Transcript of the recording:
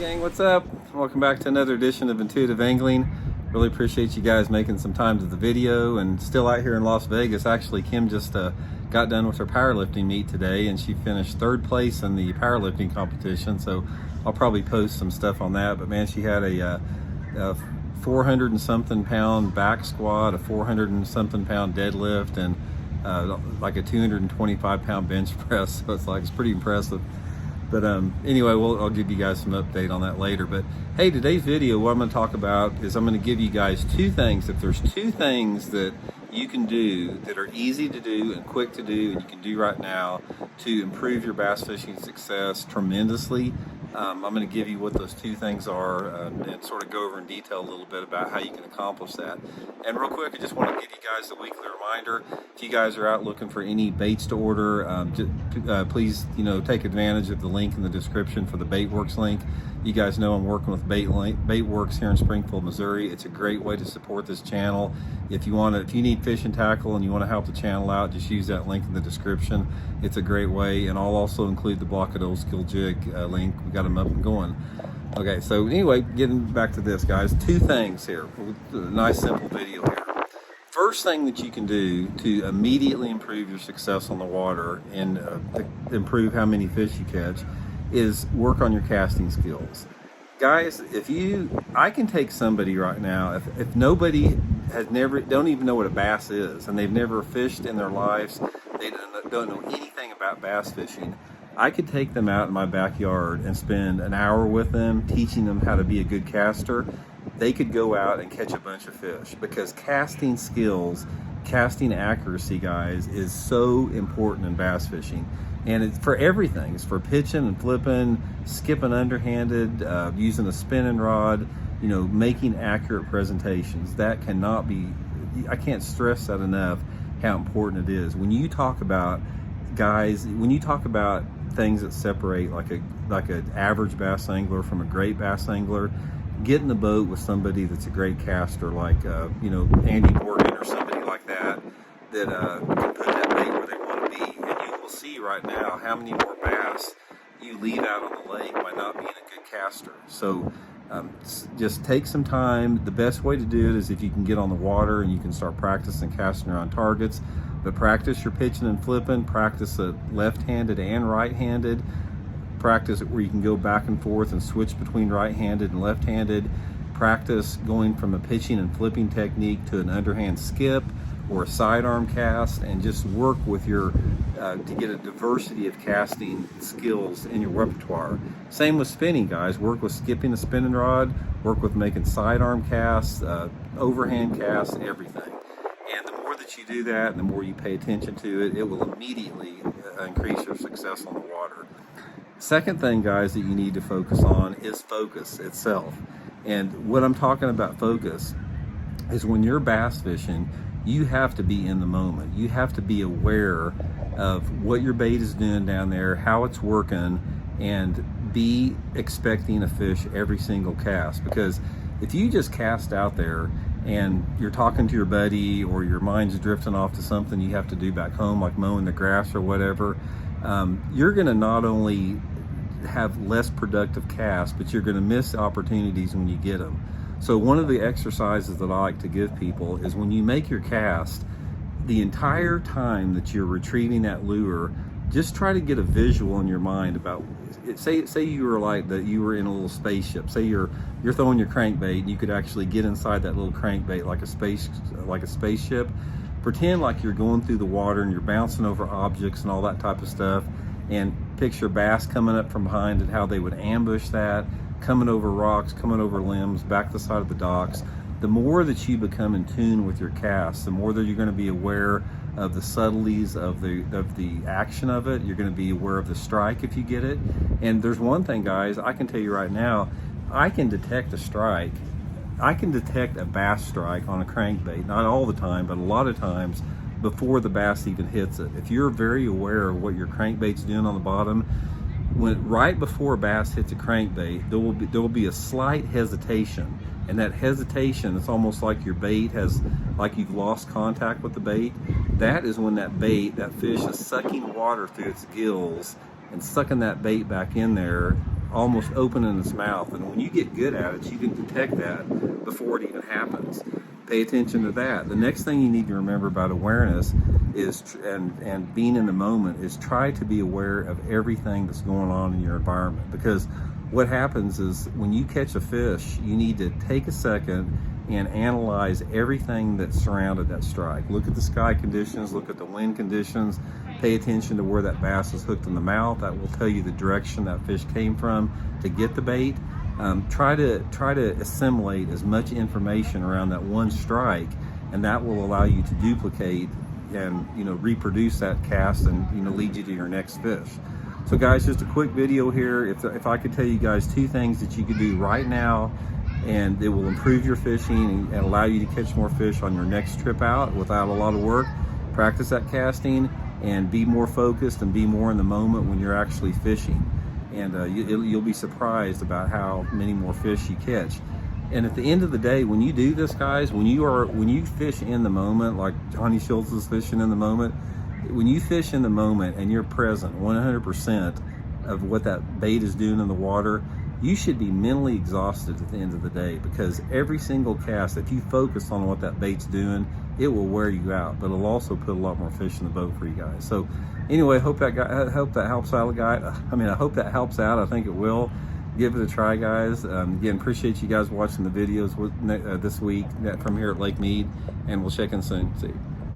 Gang, what's up? Welcome back to another edition of Intuitive Angling. Really appreciate you guys making some time to the video, and still out here in Las Vegas. Actually, Kim just got done with her powerlifting meet today, and she finished third place in the powerlifting competition, so I'll probably post some stuff on that. But man, she had a 400 and something pound back squat, a 400 and something pound deadlift, and like a 225 pound bench press. So it's pretty impressive. But anyway, I'll give you guys some update on that later. But hey, today's video, what I'm going to talk about is I'm going to give you guys two things. If there's two things that you can do that are easy to do and quick to do, and you can do right now to improve your bass fishing success tremendously, I'm going to give you what those two things are and sort of go over in detail a little bit about how you can accomplish that. And real quick, I just want to give you guys a weekly reminder. If you guys are out looking for any baits to order, please, take advantage of the link in the description for the Baitworks link. You guys know I'm working with Baitworks here in Springfield, Missouri. It's a great way to support this channel. If you need fishing tackle and you want to help the channel out, just use that link in the description. It's a great way, and I'll also include the Blockit Old Skill Jig link. We got them up and going. Okay, so anyway, getting back to this, guys. Two things here. A nice simple video here. First thing that you can do to immediately improve your success on the water and improve how many fish you catch is work on your casting skills. Guys, I can take somebody right now, if nobody don't even know what a bass is, and they've never fished in their lives, they don't know anything about bass fishing, I could take them out in my backyard and spend an hour with them, teaching them how to be a good caster. They could go out and catch a bunch of fish, because casting skills, casting accuracy, guys, is so important in bass fishing. And it's for everything. It's for pitching and flipping, skipping underhanded, using a spinning rod, making accurate presentations. That cannot be, I can't stress that enough, how important it is. When you talk about, guys, things that separate like an average bass angler from a great bass angler, get in the boat with somebody that's a great caster, like Andy Morgan or somebody like that can put that bait where they want to be, and you will see right now how many more bass you leave out on the lake by not being a good caster. So just take some time. The best way to do it is if you can get on the water and you can start practicing casting around targets. But practice your pitching and flipping. Practice it left-handed and right-handed. Practice it where you can go back and forth and switch between right-handed and left-handed. Practice going from a pitching and flipping technique to an underhand skip or a sidearm cast, and just work with your to get a diversity of casting skills in your repertoire. Same with spinning, guys. Work with skipping a spinning rod, work with making sidearm casts, overhand casts, everything. And the more that you do that, and the more you pay attention to it, it will immediately increase your success on the water. Second thing, guys, that you need to focus on is focus itself. And what I'm talking about focus is when you're bass fishing, you have to be in the moment. You have to be aware of what your bait is doing down there, how it's working, and be expecting a fish every single cast. Because if you just cast out there and you're talking to your buddy, or your mind's drifting off to something you have to do back home, like mowing the grass or whatever, you're going to not only have less productive casts, but you're going to miss opportunities when you get them. So one of the exercises that I like to give people is when you make your cast, the entire time that you're retrieving that lure, just try to get a visual in your mind about, say you were you were in a little spaceship. Say you're throwing your crankbait, and you could actually get inside that little crankbait like a spaceship. Pretend like you're going through the water and you're bouncing over objects and all that type of stuff, and picture bass coming up from behind and how they would ambush that, coming over rocks, coming over limbs, back the side of the docks. The more that you become in tune with your cast, the more that you're going to be aware of the subtleties of the action of it. You're going to be aware of the strike if you get it. And there's one thing, guys, I can tell you right now, I can detect a strike. I can detect a bass strike on a crankbait, not all the time, but a lot of times, before the bass even hits it. If you're very aware of what your crankbait's doing on the bottom, right before a bass hits a crankbait, there will be a slight hesitation, and that hesitation, it's almost like your bait like you've lost contact with the bait. That is when that fish is sucking water through its gills and sucking that bait back in there almost opening its mouth. And when you get good at it, you can detect that before it even happens. Pay attention to that. The next thing you need to remember about awareness is, and being in the moment, is try to be aware of everything that's going on in your environment. Because what happens is when you catch a fish, you need to take a second and analyze everything that surrounded that strike. Look at the sky conditions, look at the wind conditions, pay attention to where that bass is hooked in the mouth. That will tell you the direction that fish came from to get the bait. Try to assimilate as much information around that one strike, and that will allow you to duplicate and reproduce that cast and lead you to your next fish. So guys, just a quick video here. If I could tell you guys 2 things that you could do right now, and it will improve your fishing and allow you to catch more fish on your next trip out without a lot of work. Practice that casting and be more focused and be more in the moment when you're actually fishing. And you'll be surprised about how many more fish you catch. And at the end of the day, when you do this, guys, when you fish in the moment, like Johnny Schultz is fishing in the moment, when you fish in the moment and you're present 100% of what that bait is doing in the water, you should be mentally exhausted at the end of the day, because every single cast, if you focus on what that bait's doing, it will wear you out, but it'll also put a lot more fish in the boat for you guys. So anyway, I hope that helps out, guy. I hope that helps out. I think it will. Give it a try, guys. Again, appreciate you guys watching the videos this week from here at Lake Mead, and we'll check in soon. See you.